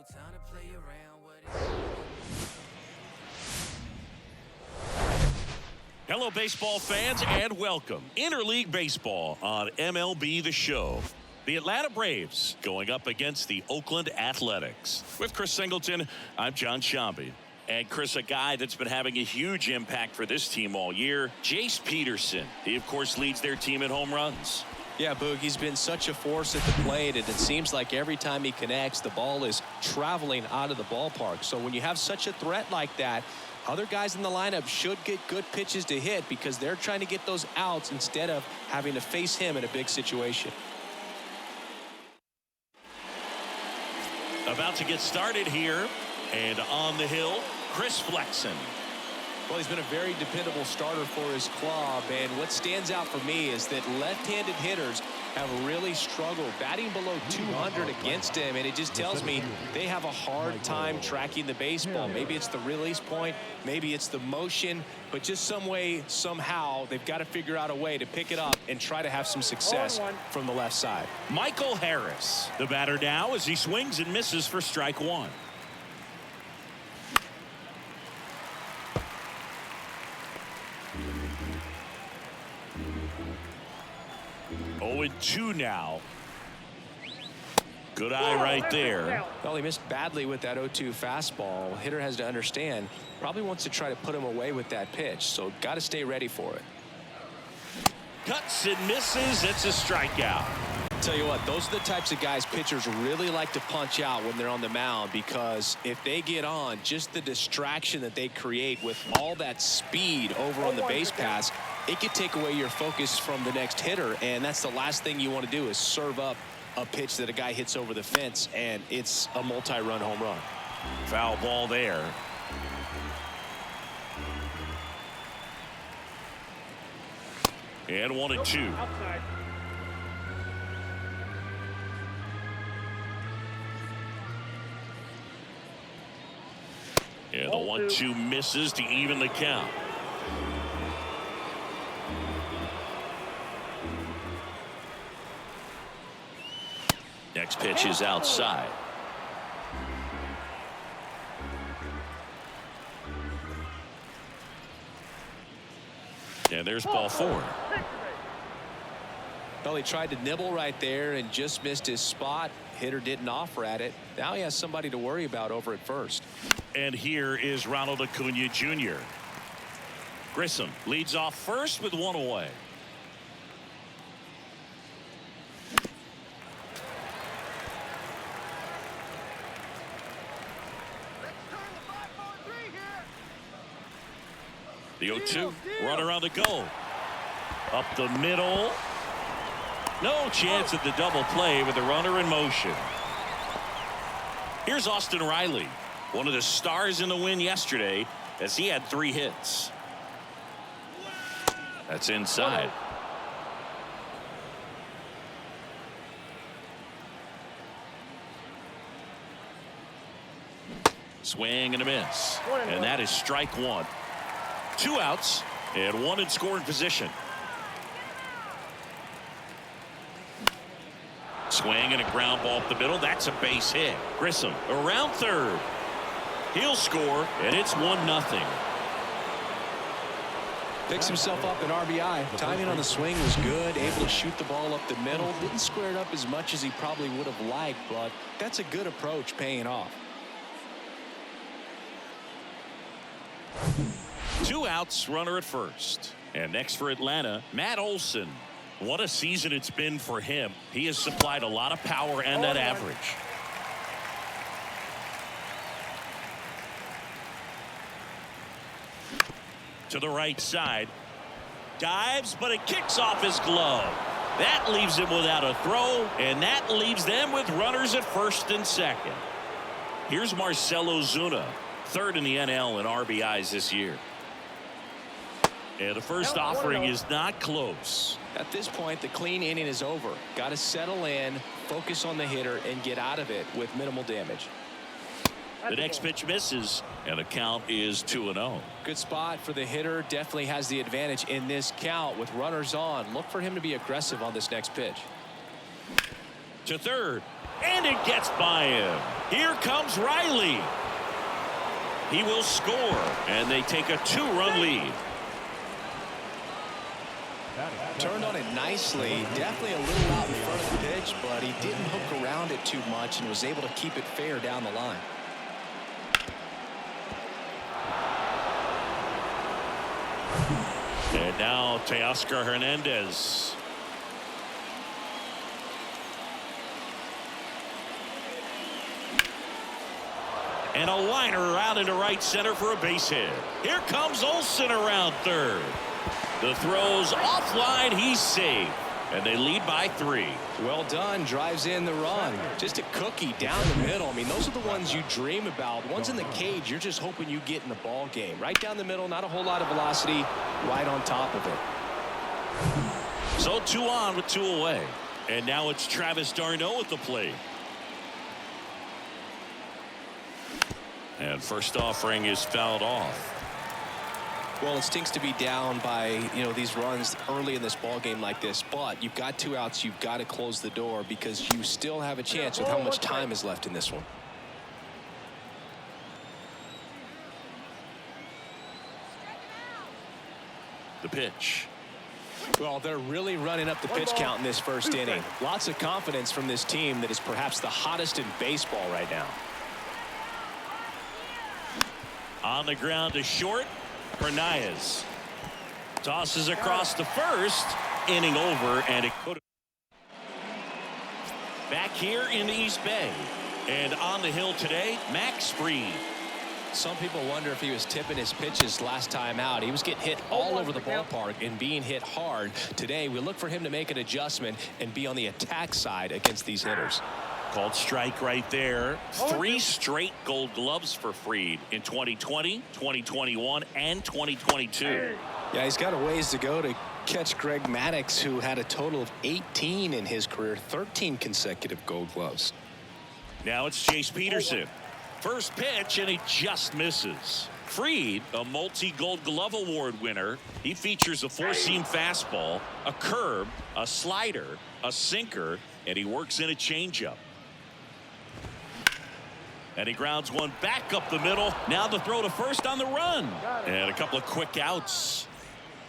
no time to play around with it. Hello, baseball fans, and welcome. Interleague Baseball on MLB The Show. The Atlanta Braves going up against the Oakland Athletics. With Chris Singleton, I'm John Shambi. And Chris, a guy that's been having a huge impact for this team all year, Jace Peterson. He, of course, leads their team in home runs. Yeah, Boog, he's been such a force at the plate, and it seems like every time he connects, the ball is traveling out of the ballpark. So when you have such a threat like that, other guys in the lineup should get good pitches to hit because they're trying to get those outs instead of having to face him in a big situation. About to get started here, and on the hill, Chris Flexen. Well, he's been a very dependable starter for his club, and what stands out for me is that left-handed hitters have really struggled batting below 200 against him, and it just tells me they have a hard time tracking the baseball. Maybe it's the release point, maybe it's the motion, but just some way, somehow, they've got to figure out a way to pick it up and try to have some success from the left side. Michael Harris, the batter now as he swings and misses for strike one. 0-2 now. Good eye right there. Well, he missed badly with that 0-2 fastball. Hitter has to understand, probably wants to try to put him away with that pitch, so got to stay ready for it. Cuts and misses. It's a strikeout. Tell you what, those are the types of guys pitchers really like to punch out when they're on the mound, because if they get on, just the distraction that they create with all that speed over on the base pass, it could take away your focus from the next hitter, and that's the last thing you want to do is serve up a pitch that a guy hits over the fence, and it's a multi-run home run. Foul ball there. And 1-2. And the 1-2 misses to even the count. Next pitch is outside. And there's ball four. Well, he tried to nibble right there and just missed his spot. Hitter didn't offer at it. Now he has somebody to worry about over at first. And here is Ronald Acuna Jr. Grissom leads off first with one away. The 0-2, runner on the go. Up the middle. No chance at the double play with the runner in motion. Here's Austin Riley, one of the stars in the win yesterday, as he had 3 hits. That's inside. Swing and a miss. And that is strike one. 2 outs and 1 in scoring position. Swing and a ground ball up the middle. That's a base hit. Grissom around third. He'll score, and it's 1-0. Picks himself up an RBI. Timing on the swing was good. Able to shoot the ball up the middle. Didn't square it up as much as he probably would have liked, but that's a good approach paying off. 2 outs, runner at first. And next for Atlanta, Matt Olson. What a season it's been for him. He has supplied a lot of power and that average. To the right side. Dives, but it kicks off his glove. That leaves him without a throw, and that leaves them with runners at first and second. Here's Marcell Ozuna, 3rd in the NL in RBIs this year. And the first offering is not close. At this point, the clean inning is over. Got to settle in, focus on the hitter, and get out of it with minimal damage. The next pitch misses, and the count is 2-0. Good spot for the hitter. Definitely has the advantage in this count with runners on. Look for him to be aggressive on this next pitch. To third. And it gets by him. Here comes Riley. He will score. And they take a 2-run lead. Turned on it nicely. Definitely a little out in front of the pitch, but he didn't hook around it too much and was able to keep it fair down the line. And now Teoscar Hernandez. And a liner out into right center for a base hit. Here comes Olson around third. The throw's offline. He's safe. And they lead by 3. Well done. Drives in the run. Just a cookie down the middle. I mean, those are the ones you dream about. Ones in the cage, you're just hoping you get in the ball game. Right down the middle, not a whole lot of velocity, right on top of it. So 2 on with 2 away. And now it's Travis d'Arnaud at the plate. And first offering is fouled off. Well, it stinks to be down by, these runs early in this ball game like this, but you've got 2 outs. You've got to close the door because you still have a chance with how much time is left in this one. The pitch. Well, they're really running up the pitch count in this first inning. Lots of confidence from this team that is perhaps the hottest in baseball right now. On the ground to short. Hernaiz tosses across to first. Inning over, and it could. Back here in the East Bay. And on the hill today, Max Fried. Some people wonder if he was tipping his pitches last time out. He was getting hit all over the ballpark and being hit hard. Today, we look for him to make an adjustment and be on the attack side against these hitters. Called strike right there. 3 straight Gold Gloves for Fried in 2020, 2021, and 2022. Yeah, he's got a ways to go to catch Greg Maddux, who had a total of 18 in his career, 13 consecutive Gold Gloves. Now it's Chase Peterson. First pitch, and he just misses. Fried, a multi-Gold Glove Award winner. He features a 4-seam fastball, a curve, a slider, a sinker, and he works in a changeup. And he grounds one back up the middle. Now the throw to first on the run. And a couple of quick outs.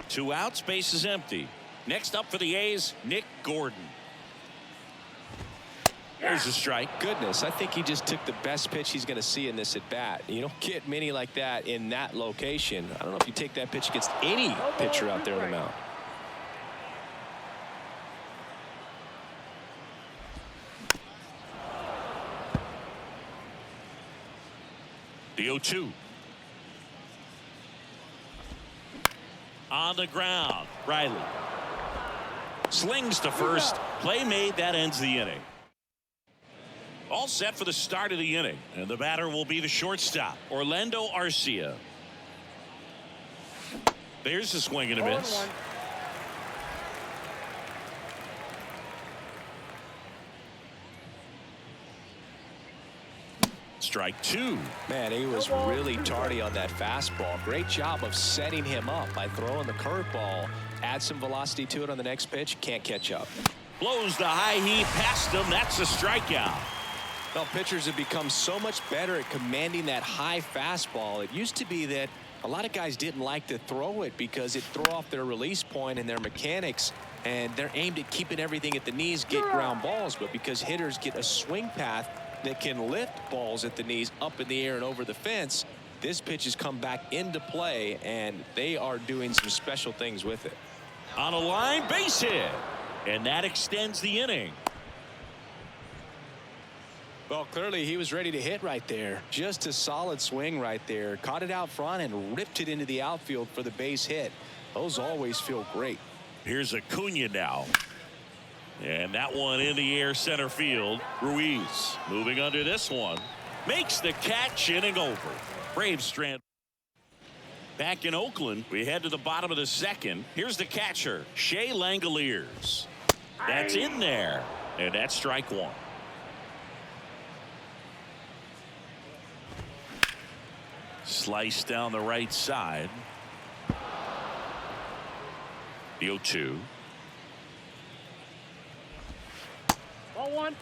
2 outs, base is empty. Next up for the A's, Nick Gordon. There's a strike. Goodness, I think he just took the best pitch he's going to see in this at bat. You don't get many like that in that location. I don't know if you take that pitch against any pitcher out there on the mound. The 0-2. On the ground, Riley slings to first. Play made. That ends the inning. All set for the start of the inning, and the batter will be the shortstop, Orlando Arcia. There's a swing and a miss. Strike 2. Man, he was really tardy on that fastball. Great job of setting him up by throwing the curveball. Add some velocity to it on the next pitch. Can't catch up. Blows the high heat past him. That's a strikeout. Well, pitchers have become so much better at commanding that high fastball. It used to be that a lot of guys didn't like to throw it because it threw off their release point and their mechanics, and they're aimed at keeping everything at the knees, get ground balls. But because hitters get a swing path that can lift balls at the knees up in the air and over the fence, this pitch has come back into play, and they are doing some special things with it. On a line, base hit, and that extends the inning. Well, clearly he was ready to hit right there. Just a solid swing right there. Caught it out front and ripped it into the outfield for the base hit. Those always feel great. Here's Acuna now. And that one in the air center field. Ruiz moving under this one. Makes the catch, inning over. Braves strand. Back in Oakland, we head to the bottom of the second. Here's the catcher, Shea Langeliers. That's in there. And that's strike 1. Slice down the right side. The 0-2. Ball one.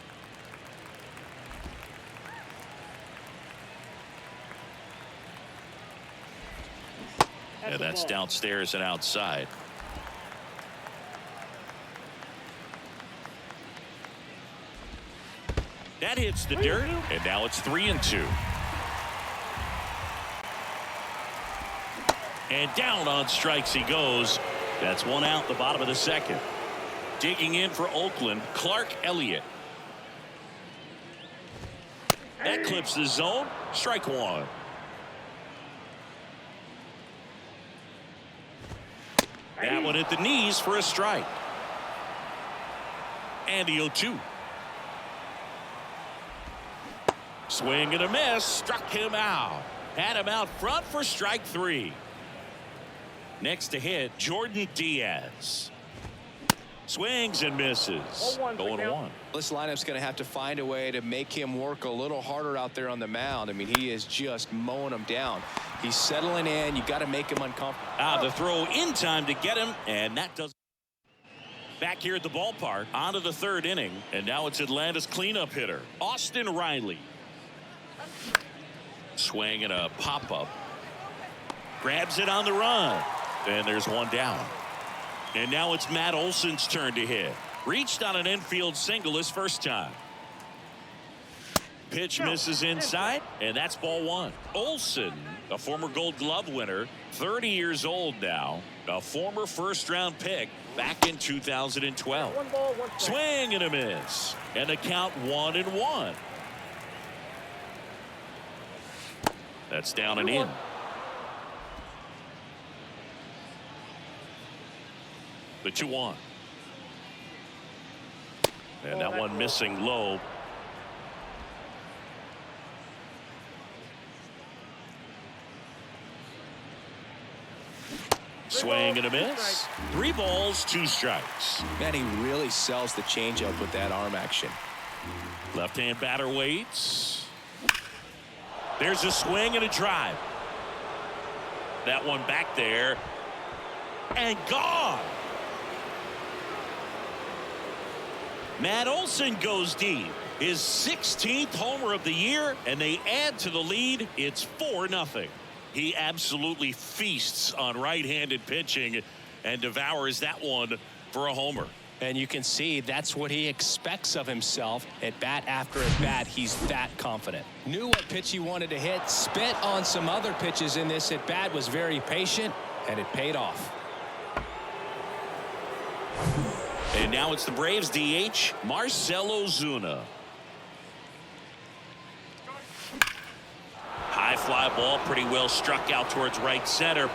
And that's downstairs and outside. That hits the dirt, and now it's 3-2. And down on strikes he goes. That's one out the bottom of the second. Digging in for Oakland, Clark Elliott. That clips the zone. Strike one. That one at the knees for a strike. And the 0-2. Swing and a miss. Struck him out. Had him out front for strike three. Next to hit, Jordan Diaz. Swings and misses. 0-1. This lineup's going to have to find a way to make him work a little harder out there on the mound. I mean, he is just mowing them down. He's settling in. You got to make him uncomfortable. The throw in time to get him, and that does. Back here at the ballpark, on to the third inning, and now it's Atlanta's cleanup hitter, Austin Riley. Swing and a pop-up. Grabs it on the run, and there's one down. And now it's Matt Olson's turn to hit. Reached on an infield single his first time. Pitch misses inside, and that's ball one. Olson, a former Gold Glove winner, 30 years old now, a former first-round pick back in 2012. Swing and a miss, and the count 1-1. That's down and in. The 2-1. And that one missing low. Swing and a miss. 3 balls, 2 strikes. Man, he really sells the changeup with that arm action. Left-hand batter waits. There's a swing and a drive. That one back there. And gone. Matt Olson goes deep. His 16th homer of the year, and they add to the lead. It's 4-0. He absolutely feasts on right-handed pitching and devours that one for a homer. And you can see that's what he expects of himself at bat after at bat. He's that confident. Knew what pitch he wanted to hit. Spit on some other pitches in this at bat. Was very patient, and it paid off. And now it's the Braves DH, Marcell Ozuna. High fly ball, pretty well struck out towards right center.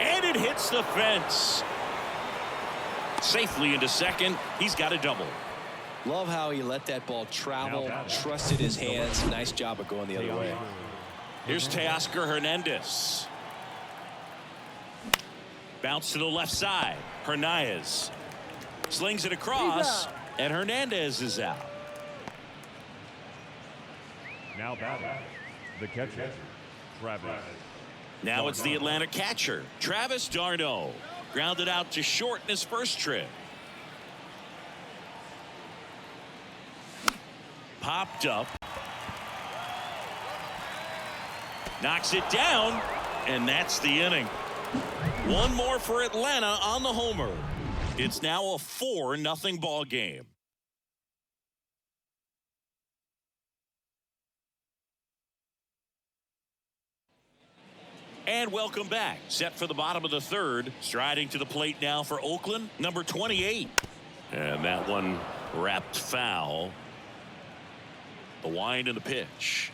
And it hits the fence. Safely into second. He's got a double. Love how he let that ball travel, trusted his hands. Nice job of going the other way. Here's Teoscar Hernandez. Bounce to the left side. Hernaiz slings it across, and Hernandez is out. Now batting, the catcher, Travis. Now it's the Atlanta catcher, Travis d'Arnaud. Grounded out to short in his first trip. Popped up. Knocks it down, and that's the inning. One more for Atlanta on the homer. It's now a 4-0 ball game. And welcome back. Set for the bottom of the third. Striding to the plate now for Oakland, number 28. And that one wrapped foul. The wind and the pitch.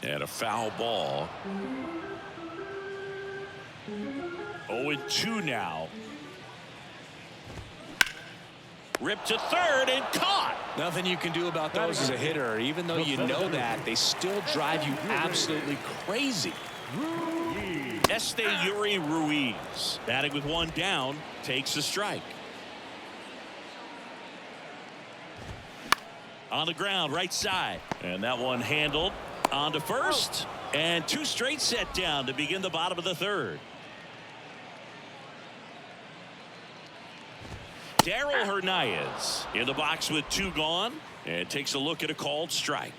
And a foul ball. 0-2 now. Ripped to third and caught. Nothing you can do about those as a hitter. Even though you know that, they still drive you absolutely crazy. Yuri Ruiz, batting with one down, takes a strike. On the ground, right side. And that one handled on to first. And 2 straight set down to begin the bottom of the third. Darell Hernaiz in the box with 2 gone and takes a look at a called strike.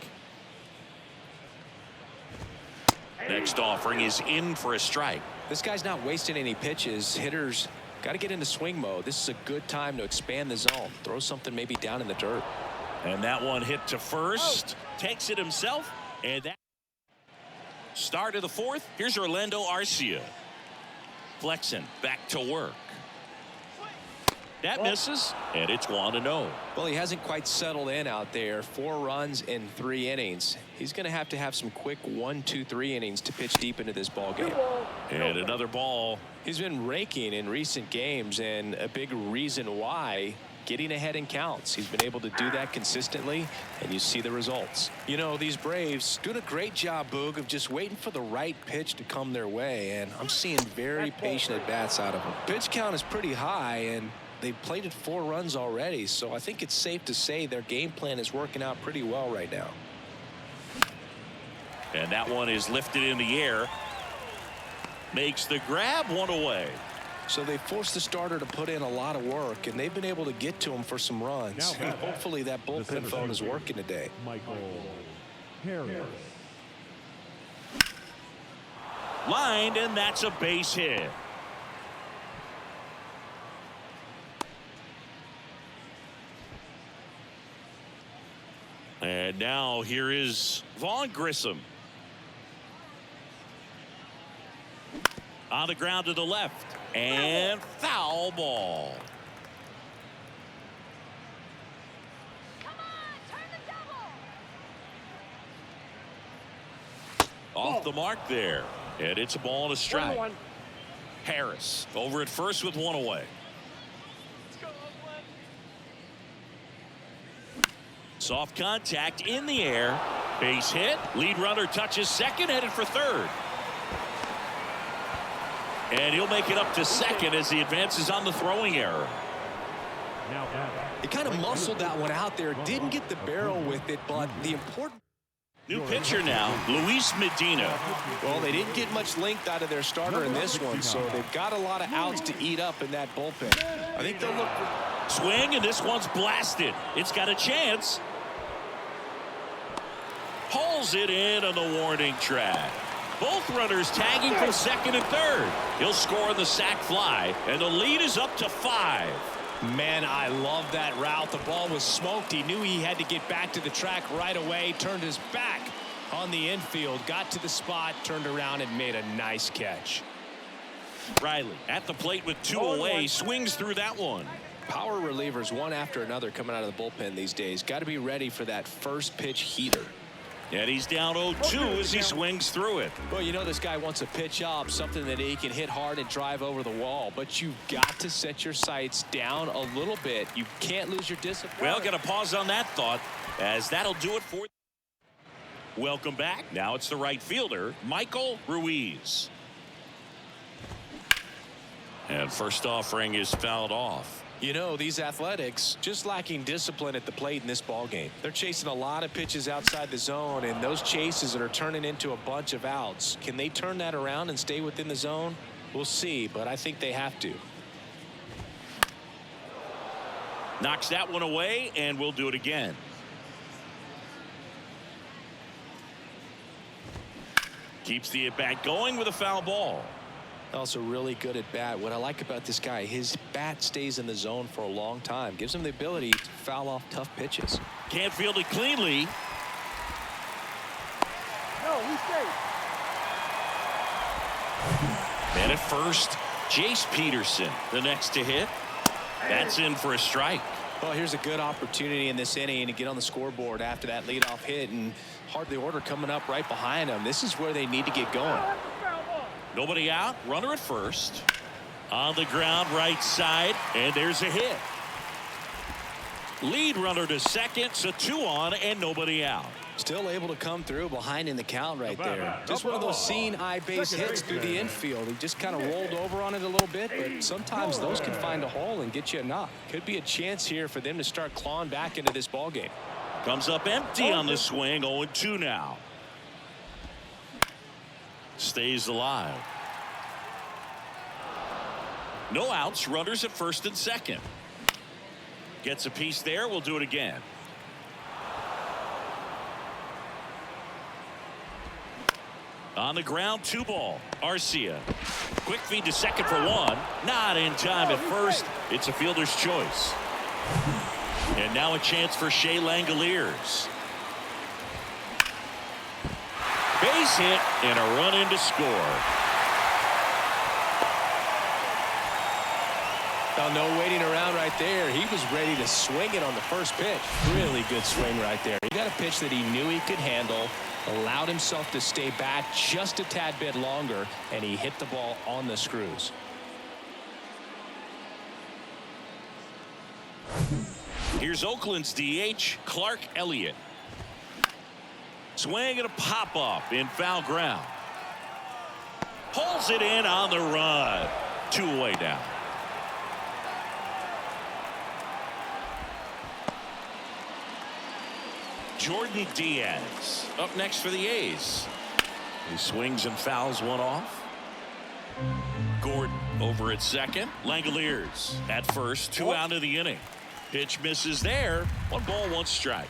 Next offering is in for a strike. This guy's not wasting any pitches. Hitters got to get into swing mode. This is a good time to expand the zone. Throw something maybe down in the dirt. And that one hit to first. Takes it himself. And that start of the 4th. Here's Orlando Arcia. Flexing back to work. That misses, and it's 1-0. Well, he hasn't quite settled in out there. 4 runs in 3 innings. He's going to have some quick 1, 2, 3 innings to pitch deep into this ball game. And another ball. He's been raking in recent games, and a big reason why, getting ahead in counts. He's been able to do that consistently, and you see the results. You know, these Braves doing a great job, Boog, of just waiting for the right pitch to come their way, and I'm seeing very patient at-bats out of them. Pitch count is pretty high, and they've plated 4 runs already, so I think it's safe to say their game plan is working out pretty well right now. And that one is lifted in the air. Makes the grab, 1 away. So they forced the starter to put in a lot of work, and they've been able to get to him for some runs. And hopefully that bullpen phone is working today. Michael Harris. Lined, and that's a base hit. And now here is Vaughn Grissom. On the ground to the left. And foul ball. Come on, turn the double. Off the mark there. And it's a ball and a strike. Harris over at first with 1 away. Let's go, Oakland. Soft contact in the air. Base hit. Lead runner touches second, headed for third. And he'll make it up to second as he advances on the throwing error. He kind of muscled that one out there. Didn't get the barrel with it, but the important... New pitcher now, Luis Medina. Well, they didn't get much length out of their starter in this one, so they've got a lot of outs to eat up in that bullpen. I think they'll look for... Swing, and this one's blasted. It's got a chance. Hauls it in on the warning track. Both runners tagging from second and third. He'll score on the sac fly, and the lead is up to 5. Man, I love that route. The ball was smoked. He knew he had to get back to the track right away. Turned his back on the infield. Got to the spot, turned around, and made a nice catch. Riley at the plate with 2 away. Swings through that one. Power relievers one after another coming out of the bullpen these days. Got to be ready for that first pitch heater. And he's down 0-2 as he swings through it. Well, you know this guy wants a pitch up, something that he can hit hard and drive over the wall. But you've got to set your sights down a little bit. You can't lose your discipline. Well, got to pause on that thought, as that'll do it for. Welcome back. Now it's the right fielder, Michael Ruiz. And first offering is fouled off. You know, these Athletics just lacking discipline at the plate in this ball game. They're chasing a lot of pitches outside the zone, and those chases are turning into a bunch of outs. Can they turn that around and stay within the zone? We'll see, but I think they have to. Knocks that one away, and we'll do it again. Keeps the at-bat going with a foul ball. Also really good at bat. What I like about this guy, his bat stays in the zone for a long time. Gives him the ability to foul off tough pitches. Can't field it cleanly. No, we stay. And at first, Jace Peterson, the next to hit. That's in for a strike. Well, here's a good opportunity in this inning to get on the scoreboard after that leadoff hit, and hardly order coming up right behind them. This is where they need to get going. Nobody out, runner at first. On the ground, right side, and there's a hit. Lead runner to second, so 2 on and nobody out. Still able to come through behind in the count right there. Just one of those seeing eye base hits through the infield. He just kind of rolled over on it a little bit, but sometimes those can find a hole and get you a knock. Could be a chance here for them to start clawing back into this ball game. Comes up empty on the swing, 0-2 now. Stays alive. No outs, runners at first and second. Gets a piece there. We'll do it again. On the ground, 2 ball. Arcia. Quick feed to second for 1. Not in time at first. It's a fielder's choice. And now a chance for Shea Langeliers. Base hit and a run in to score. Well, no waiting around right there. He was ready to swing it on the first pitch. Really good swing right there. He got a pitch that he knew he could handle, allowed himself to stay back just a tad bit longer, and he hit the ball on the screws. Here's Oakland's DH, Clark Elliott. Swing and a pop-up in foul ground. Pulls it in on the run. 2 away now. Jordan Diaz up next for the A's. He swings and fouls one off. Gordon over at second. Langeliers at first. 2 out of the inning. Pitch misses there. 1 ball, 1 strike.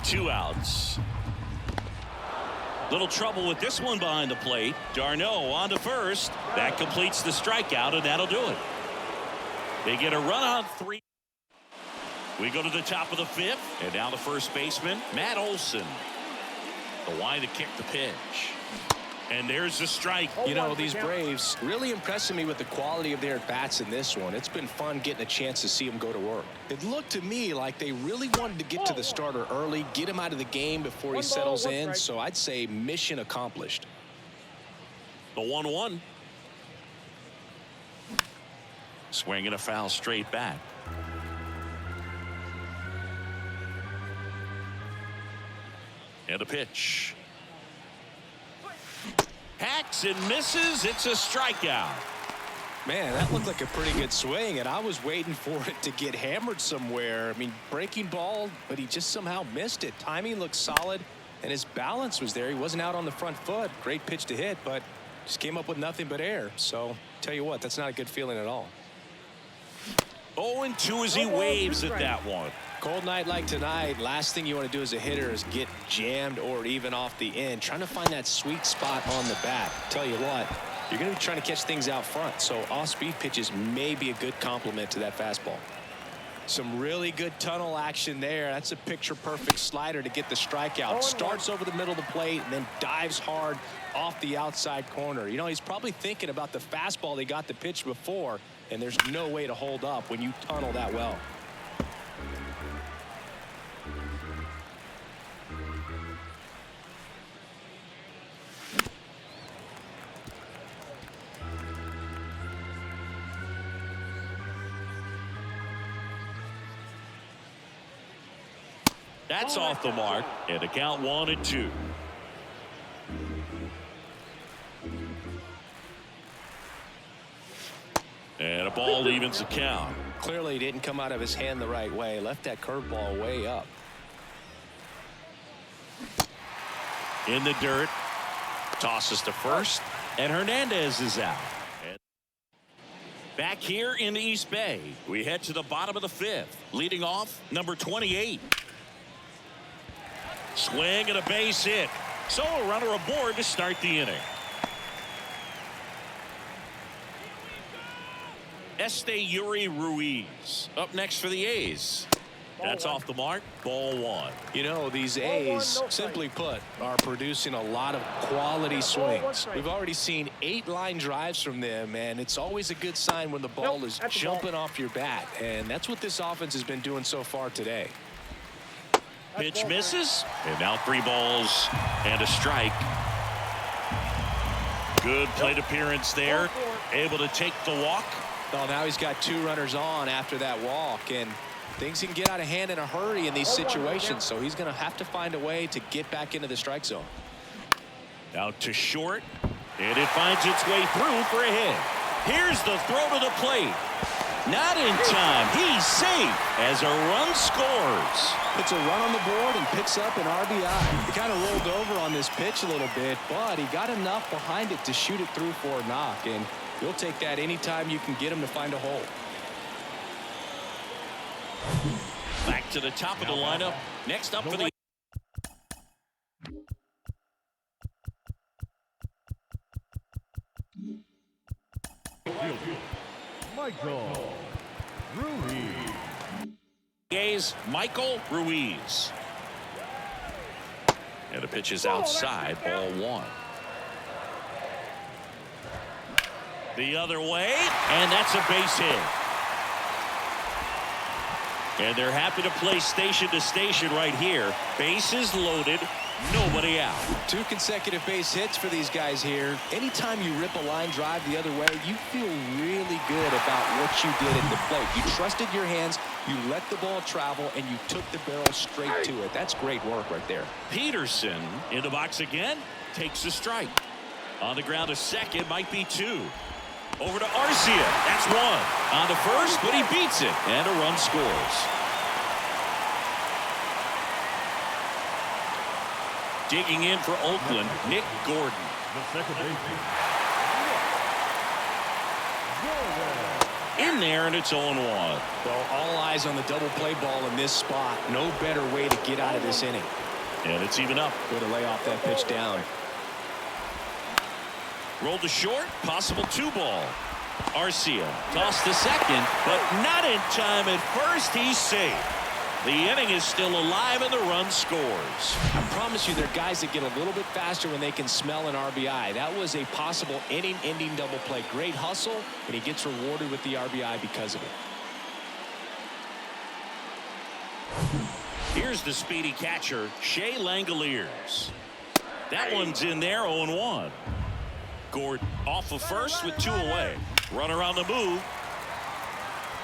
Two outs. Little trouble with this one behind the plate. Darno on to first. That completes the strikeout, and that'll do it. They get a run on 3. We go to the top of the 5th, and now the first baseman, Matt Olson. The line to kick the pitch. And there's the strike. You know, these Braves really impressing me with the quality of their at-bats in this one. It's been fun getting a chance to see them go to work. It looked to me like they really wanted to get to the starter early, get him out of the game before he settles in. So I'd say mission accomplished. The 1-1. Swing and a foul straight back. And a pitch. Hacks and misses. It's a strikeout. Man, that looked like a pretty good swing, and I was waiting for it to get hammered somewhere. I mean, breaking ball, but he just somehow missed it. Timing looked solid, and his balance was there. He wasn't out on the front foot. Great pitch to hit, but just came up with nothing but air. So, tell you what, that's not a good feeling at all. 0-2 as he waves at that one. Cold night like tonight, last thing you want to do as a hitter is get jammed or even off the end. Trying to find that sweet spot on the bat. Tell you what, you're going to be trying to catch things out front, so off-speed pitches may be a good complement to that fastball. Some really good tunnel action there. That's a picture-perfect slider to get the strikeout. Starts over the middle of the plate and then dives hard off the outside corner. You know, he's probably thinking about the fastball they got the pitch before, and there's no way to hold up when you tunnel that well. That's off the mark, and the count 1-2. And a ball evens the count. Clearly he didn't come out of his hand the right way. Left that curveball way up. In the dirt. Tosses to first, and Hernandez is out. And back here in the East Bay, we head to the bottom of the 5th. Leading off, number 28. Swing and a base hit. So a runner aboard to start the inning. Yuri Ruiz up next for the A's. That's off the mark. Ball 1. You know, these A's, simply put, are producing a lot of quality swings. We've already seen 8 line drives from them, and it's always a good sign when the ball is jumping off your bat, and that's what this offense has been doing so far today. Pitch misses, and now 3 balls and a strike. Good plate appearance there. Able to take the walk. Well, now he's got 2 runners on after that walk, and things can get out of hand in a hurry in these situations, so he's going to have to find a way to get back into the strike zone. Out to short, and it finds its way through for a hit. Here's the throw to the plate. Not in time. He's safe as a run scores. Puts a run on the board and picks up an RBI. He kind of rolled over on this pitch a little bit, but he got enough behind it to shoot it through for a knock, and you'll take that anytime you can get him to find a hole. Back to the top of the lineup. Next up for the Michael Ruiz. A's Michael Ruiz. And the pitch is outside, ball one. The other way, and that's a base hit. And they're happy to play station to station right here. Bases loaded, nobody out. 2 consecutive base hits for these guys here. Anytime you rip a line drive the other way, you feel really good about what you did at the plate. You trusted your hands, you let the ball travel, and you took the barrel straight to it. That's great work right there. Peterson in the box again, takes a strike. On the ground to second, might be 2. Over to Arcia, that's 1. On to first, but he beats it, and a run scores. Digging in for Oakland, Nick Gordon. The second baseman. In there, and it's 0-1. Well, all eyes on the double play ball in this spot. No better way to get out of this inning. And it's even up. Way to lay off that pitch down. Rolled to short, possible 2-ball. Arcia tossed to second, but not in time at first. He's safe. The inning is still alive and the run scores. I promise you, there are guys that get a little bit faster when they can smell an RBI. That was a possible inning-ending double play. Great hustle, and he gets rewarded with the RBI because of it. Here's the speedy catcher, Shea Langeliers. That one's in there, 0-1. Gordon off of first with 2 away. Runner on the move.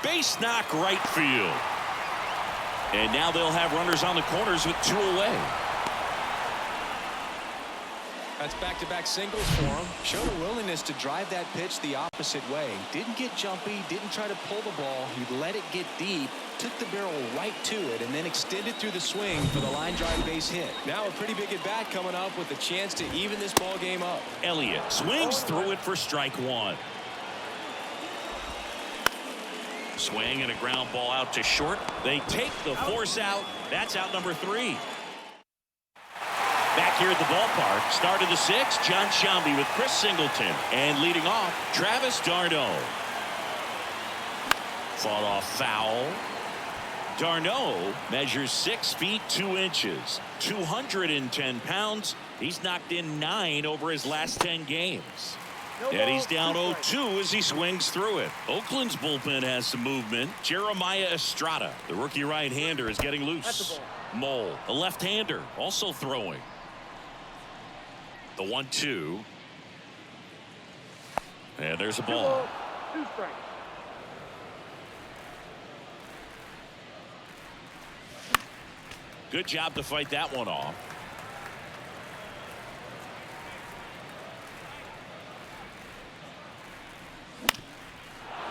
Base knock right field. And now they'll have runners on the corners with 2 away. That's back-to-back singles for him. Showed a willingness to drive that pitch the opposite way. Didn't get jumpy, didn't try to pull the ball. He let it get deep, took the barrel right to it, and then extended through the swing for the line drive base hit. Now a pretty big at-bat coming up with a chance to even this ball game up. Elliott swings through it for strike 1. Swing and a ground ball out to short. They take the force out. That's out number 3. Back here at the ballpark, start of the 6th, John Shambi with Chris Singleton. And leading off, Travis d'Arnaud. Fought off foul. d'Arnaud measures 6 feet 2 inches, 210 pounds. He's knocked in 9 over his last 10 games. And he's down 0-2 as he swings through it. Oakland's bullpen has some movement. Jeremiah Estrada, the rookie right-hander, is getting loose. Mole, a left-hander, also throwing. The 1-2. And there's a ball. 2 strikes. Good job to fight that one off.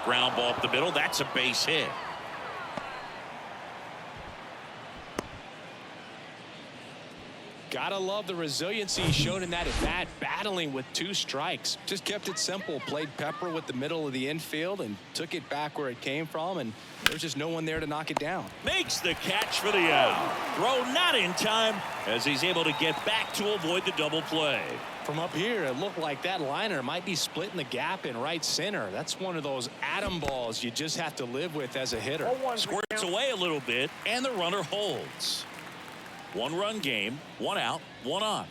Ground ball up the middle. That's a base hit. Gotta love the resiliency shown in that at bat, battling with 2 strikes. Just kept it simple, played pepper with the middle of the infield and took it back where it came from, and there's just no one there to knock it down. Makes the catch for the out. Throw not in time as he's able to get back to avoid the double play. From up here, it looked like that liner might be splitting the gap in right center. That's one of those atom balls you just have to live with as a hitter. Squirts away a little bit, and the runner holds. 1-run game, 1 out, 1 on.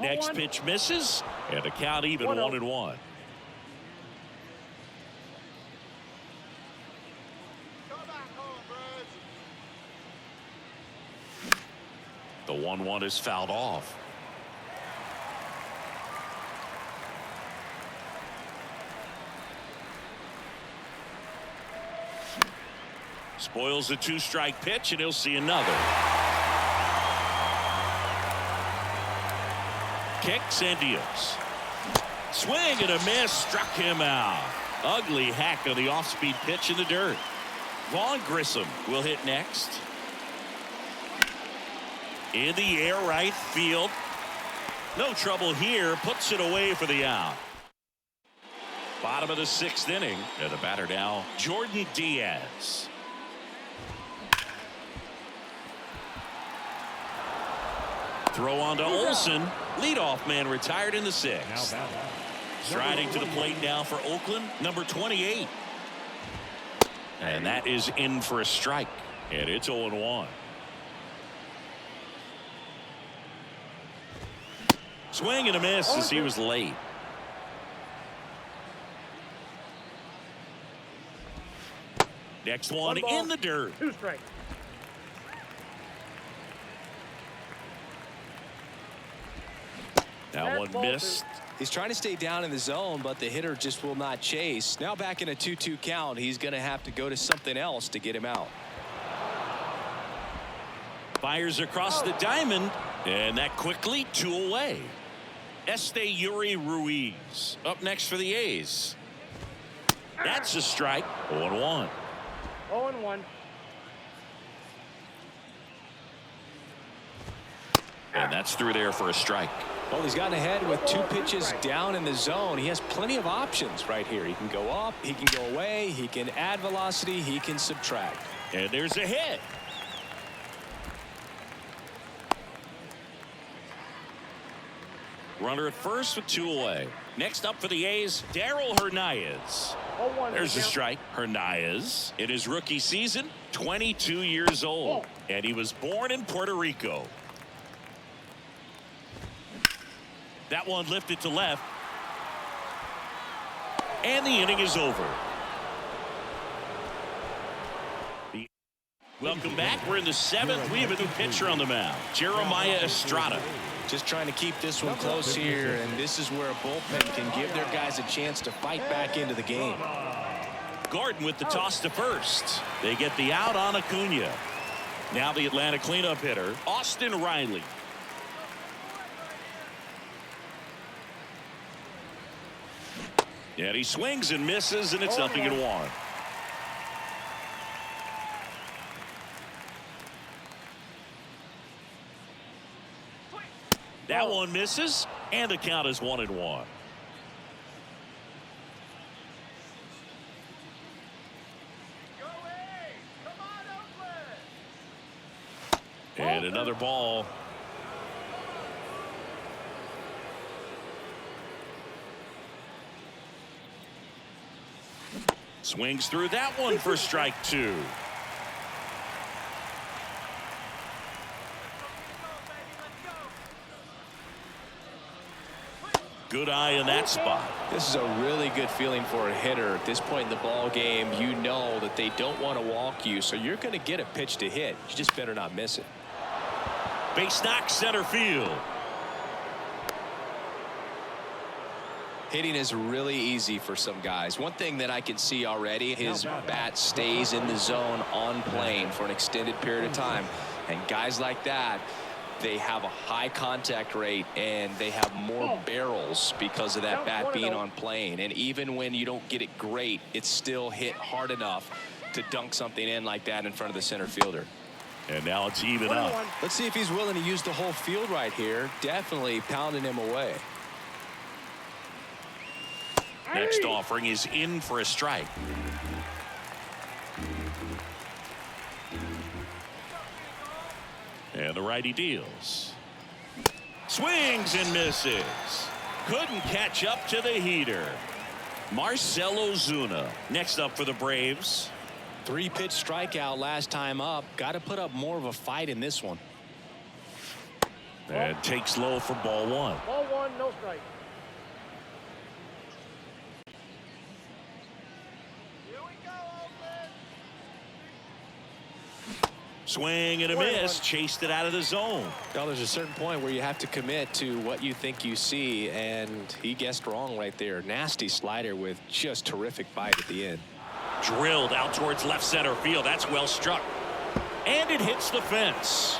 Next pitch misses, and the count even 1-1. The 1-1 is fouled off. Spoils the 2-strike pitch, and he'll see another. Kicks and deals. Swing and a miss. Struck him out. Ugly hack on the off-speed pitch in the dirt. Vaughn Grissom will hit next. In the air, right field. No trouble here. Puts it away for the out. Bottom of the 6th inning. And the batter now, Jordan Diaz. Throw on to Olson. Leadoff man retired in the 6th. Striding to the plate now for Oakland, number 28. And that is in for a strike. And it's 0-1. Swing and a miss as he was late. Next one in the dirt. 2 strikes. That one missed. He's trying to stay down in the zone, but the hitter just will not chase. Now back in a 2-2 count. He's going to have to go to something else to get him out. Fires across the diamond, and that quickly 2 away. Yuri Ruiz up next for the A's. That's a strike. 0-1. 0-1. And that's through there for a strike. Well, he's gotten ahead with 2 pitches down in the zone. He has plenty of options right here. He can go up, he can go away, he can add velocity, he can subtract. And there's a hit. Runner at first with 2 away. Next up for the A's, Darell Hernaiz. 0-1. There's a strike. Hernaiz in his rookie season, 22 years old, and he was born in Puerto Rico. That one lifted to left, and the inning is over. Welcome back. We're in the 7th. We have a new pitcher on the mound, Jeremiah Estrada. Just trying to keep this one close here, and this is where a bullpen can give their guys a chance to fight back into the game. Gordon with the toss to first. They get the out on Acuna. Now the Atlanta cleanup hitter, Austin Riley. And he swings and misses, and it's 0-1. That one misses, and the count is 1-1. Go A's! Come on, Oakland! And another ball. Swings through that one for strike 2. Good eye in that spot. This is a really good feeling for a hitter at this point in the ball game. You know that they don't want to walk you, so you're going to get a pitch to hit. You just better not miss it. Base knock center field. Hitting is really easy for some guys. One thing that I can see already, his bat stays in the zone on plane for an extended period of time. And guys like that, they have a high contact rate and they have more barrels because of that bat being on plane. And even when you don't get it great, it's still hit hard enough to dunk something in like that in front of the center fielder. And now it's even up. Let's see if he's willing to use the whole field right here. Definitely pounding him away. Next offering is in for a strike. And the righty deals. Swings and misses. Couldn't catch up to the heater. Marcell Ozuna next up for the Braves. 3-pitch strikeout last time up. Got to put up more of a fight in this one. And takes low for ball 1. Ball 1, no strike. Here we go, Oakland. Swing and a miss. Chased it out of the zone. Well, there's a certain point where you have to commit to what you think you see, and he guessed wrong right there. Nasty slider with just terrific bite at the end. Drilled out towards left center field. That's well struck. And it hits the fence.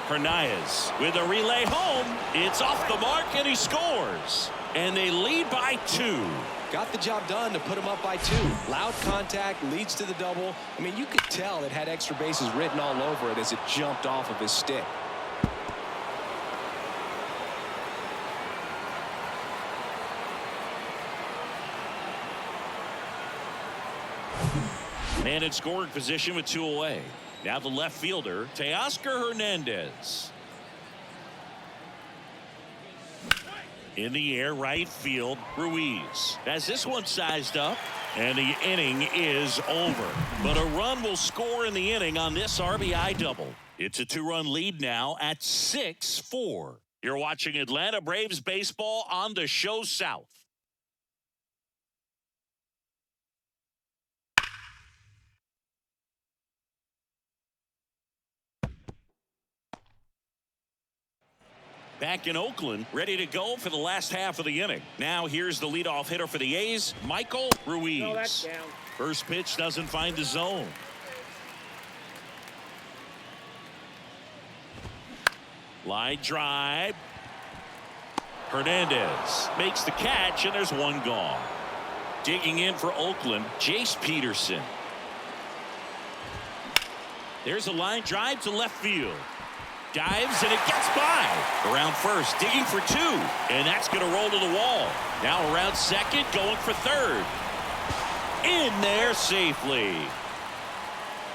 Hernaiz with a relay home. It's off the mark and he scores. And they lead by 2. Got the job done to put him up by 2. Loud contact leads to the double. I mean, you could tell it had extra bases written all over it as it jumped off of his stick. Man in scoring position with 2 away. Now the left fielder, Teoscar Hernandez. In the air, right field, Ruiz has this one sized up, and the inning is over. But a run will score in the inning on this RBI double. It's a 2-run lead now at 6-4. You're watching Atlanta Braves baseball on the Show South. Back in Oakland, ready to go for the last half of the inning. Now here's the leadoff hitter for the A's, Marcell Ruiz. No, that's down. First pitch doesn't find the zone. Line drive. Hernandez makes the catch, and there's one gone. Digging in for Oakland, Jace Peterson. There's a line drive to left field. Dives, and it gets by. Around first, digging for 2. And that's going to roll to the wall. Now around second, going for third. In there safely.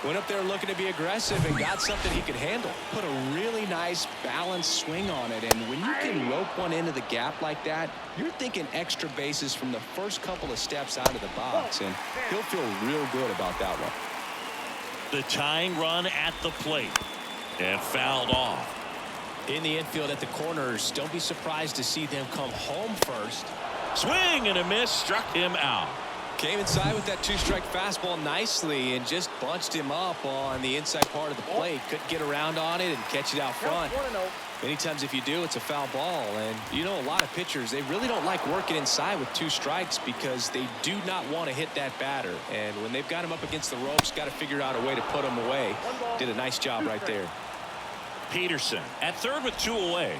Went up there looking to be aggressive and got something he could handle. Put a really nice balanced swing on it. And when you can rope one into the gap like that, you're thinking extra bases from the first couple of steps out of the box. And he'll feel real good about that one. The tying run at the plate. And fouled off. In the infield at the corners, don't be surprised to see them come home first. Swing and a miss, struck him out. Came inside with that 2-strike fastball nicely and just bunched him up on the inside part of the plate. Couldn't get around on it and catch it out front. Many times if you do, it's a foul ball. And you know, a lot of pitchers, they really don't like working inside with 2 strikes because they do not want to hit that batter. And when they've got him up against the ropes, got to figure out a way to put him away. Did a nice job right there. Peterson at third with 2 away.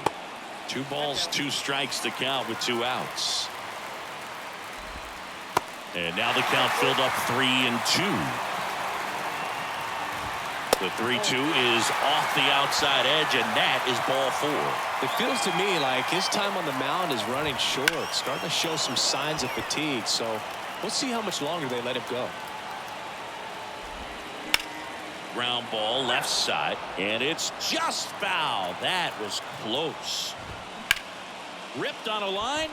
2 balls, 2 strikes to count with 2 outs. And now the count filled up 3-2. The 3-2 is off the outside edge, and that is ball 4. It feels to me like his time on the mound is running short, starting to show some signs of fatigue. So we'll see how much longer they let him go. Ground ball left side, and it's just foul. That was close. Ripped on a line,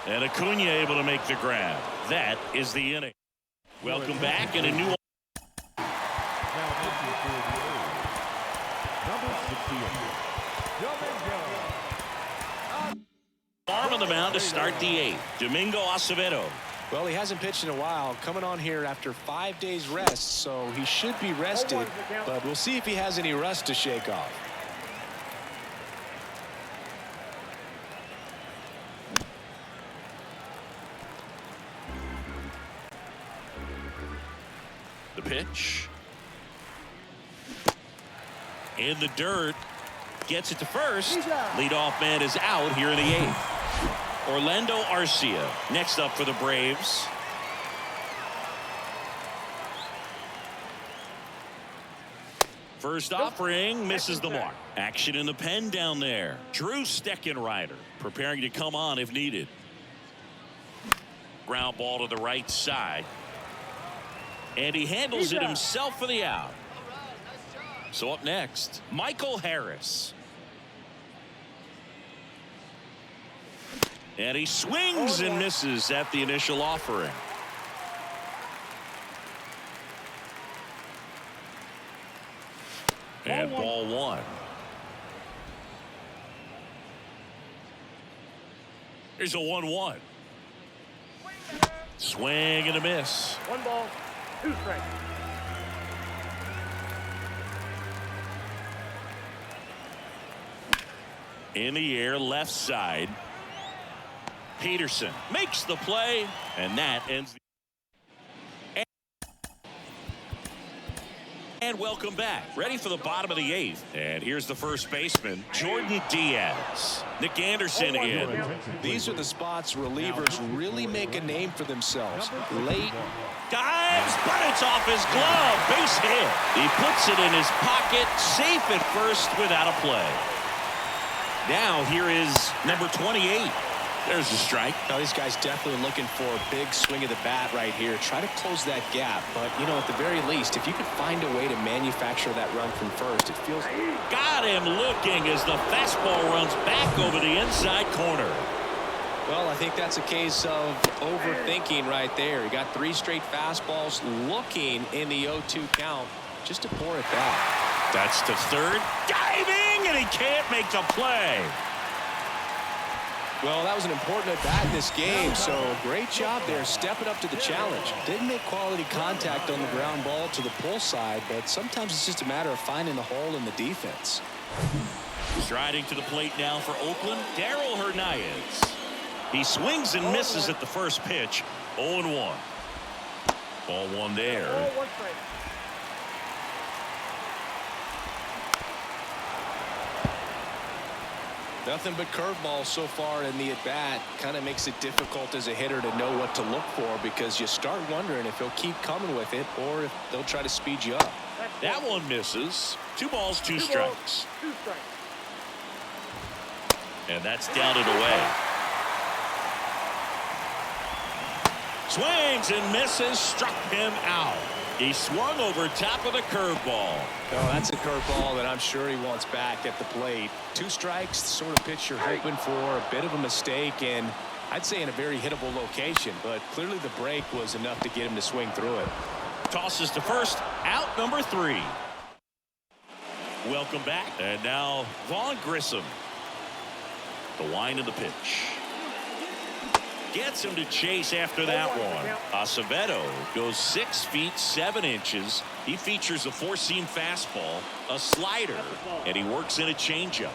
and Acuna able to make the grab. That is the inning. Welcome back, and a new Now pitching for the A's, number 68, Domingo. arm on the mound to start the 8th. Domingo Acevedo. Well, he hasn't pitched in a while, coming on here after 5 days rest, so he should be rested, but we'll see if he has any rust to shake off. The pitch. In the dirt. Gets it to first. Leadoff man is out here in the 8th. Orlando Arcia next up for the Braves. First offering misses the mark. Action in the pen down there. Drew Steckenrider preparing to come on if needed. Ground ball to the right side. And he handles it himself for the out. So up next, Michael Harris. And he swings and misses at the initial offering. And ball 1. Here's a 1-1. Swing and a miss. 1 ball, 2 strikes. In the air, left side. Peterson makes the play, and that ends the And welcome back. Ready for the bottom of the 8th. And here's the first baseman, Jordan Diaz. Nick Anderson in. These are the spots relievers really make a name for themselves. Late. Dives, but it's off his glove. Base hit. He puts it in his pocket, safe at first without a play. Now here is number 28. There's the strike. Now these guys definitely looking for a big swing of the bat right here. Try to close that gap. But, you know, at the very least, if you could find a way to manufacture that run from first, it feels... Got him looking as the fastball runs back over the inside corner. Well, I think that's a case of overthinking right there. He got 3 straight fastballs looking in the 0-2 count just to pour it back. That's to third. Diving, and he can't make the play. Well, that was an important at-bat in this game, so great job there stepping up to the challenge. Didn't make quality contact on the ground ball to the pull side, but sometimes it's just a matter of finding the hole in the defense. Striding to the plate now for Oakland, Darell Hernaiz. He swings and misses at the first pitch. 0-1. Ball 1 there. Nothing but curveballs so far in the at-bat. Kind of makes it difficult as a hitter to know what to look for because you start wondering if he'll keep coming with it or if they'll try to speed you up. That one misses. 2 balls, 2 strikes. And that's down and away. Swings and misses, struck him out. He swung over top of the curveball. Oh, that's a curveball that I'm sure he wants back at the plate. 2 strikes, the sort of pitch you're hoping for. A bit of a mistake, and I'd say in a very hittable location, but clearly the break was enough to get him to swing through it. Tosses to first, out number 3. Welcome back, and now Vaughn Grissom. The wind of the pitch. Gets him to chase after that one. Acevedo goes 6 feet 7 inches. He features a 4-seam fastball, a slider, and he works in a changeup.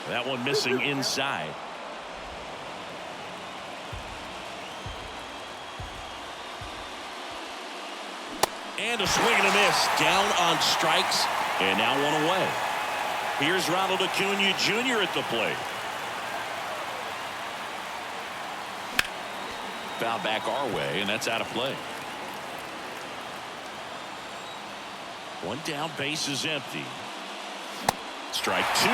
That one missing inside. And a swing and a miss. Down on strikes. And now 1 away. Here's Ronald Acuna Jr. at the plate. Foul back our way, and that's out of play. 1 down, base is empty. Strike 2.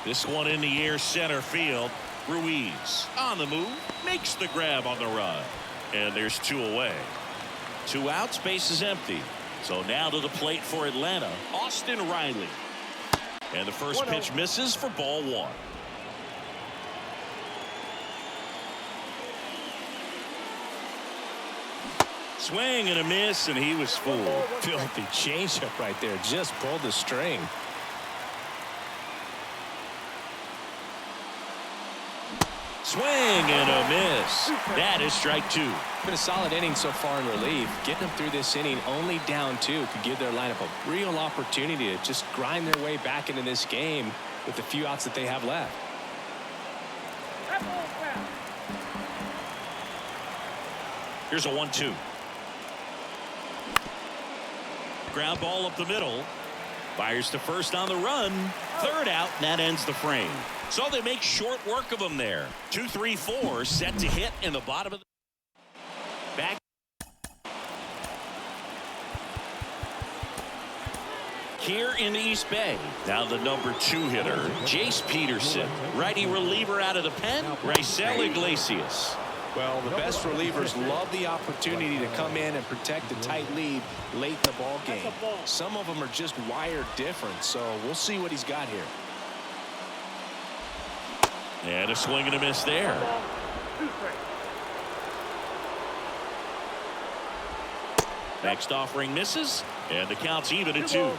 This one in the air, center field. Ruiz on the move, makes the grab on the run. And there's 2 away. 2 outs, base is empty. So now to the plate for Atlanta, Austin Riley. And the first pitch misses for ball 1. Swing and a miss, and he was fooled. Filthy changeup right there. Just pulled the string. Swing and a miss. That is strike 2. Been a solid inning so far in relief. Getting them through this inning only down 2 could give their lineup a real opportunity to just grind their way back into this game with the few outs that they have left. Here's a 1-2. Ground ball up the middle. Fires to first on the run. 3rd out, and that ends the frame. So they make short work of him there. 2, 3, 4 set to hit in the bottom of the back. Here in the East Bay, now the number 2 hitter, Jace Peterson. Righty reliever out of the pen, Marcell Iglesias. Well, the best relievers love the opportunity to come in and protect a tight lead late in the ball game. Some of them are just wired different, so we'll see what he's got here. And a swing and a miss there. Next offering misses, and the count's even at 2.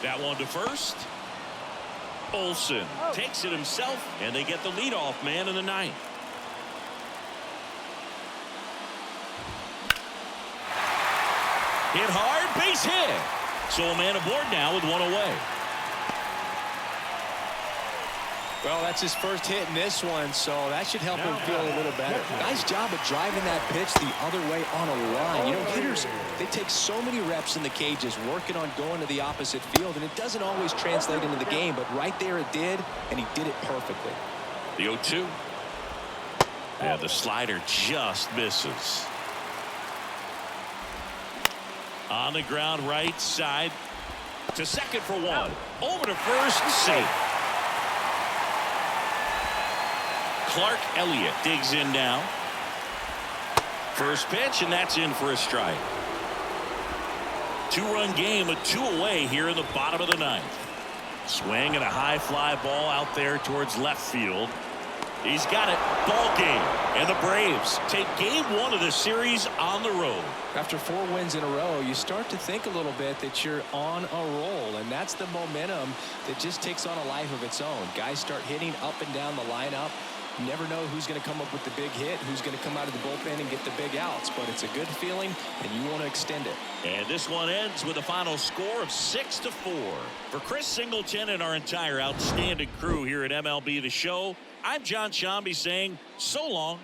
That one to first. Olson takes it himself, and they get the leadoff man in the ninth. Hit hard, base hit. So a man aboard now with one away. Well, that's his first hit in this one, so that should help him feel a little better. Nice job of driving that pitch the other way on a line. You know, hitters, they take so many reps in the cages working on going to the opposite field, and it doesn't always translate into the game, but right there it did, and he did it perfectly. The 0-2. And the slider just misses. On the ground, right side. To second for one. Over to first, safe. Clark Elliott digs in now. First pitch, and that's in for a strike. Two-run game, a 2 away here in the bottom of the ninth. Swing and a high fly ball out there towards left field. He's got it. Ball game. And the Braves take game 1 of the series on the road. After 4 wins in a row, you start to think a little bit that you're on a roll, and that's the momentum that just takes on a life of its own. Guys start hitting up and down the lineup. You never know who's going to come up with the big hit, who's going to come out of the bullpen and get the big outs, but it's a good feeling, and you want to extend it. And this one ends with a final score of 6-4. For Chris Singleton and our entire outstanding crew here at MLB The Show, I'm John Shambi saying so long.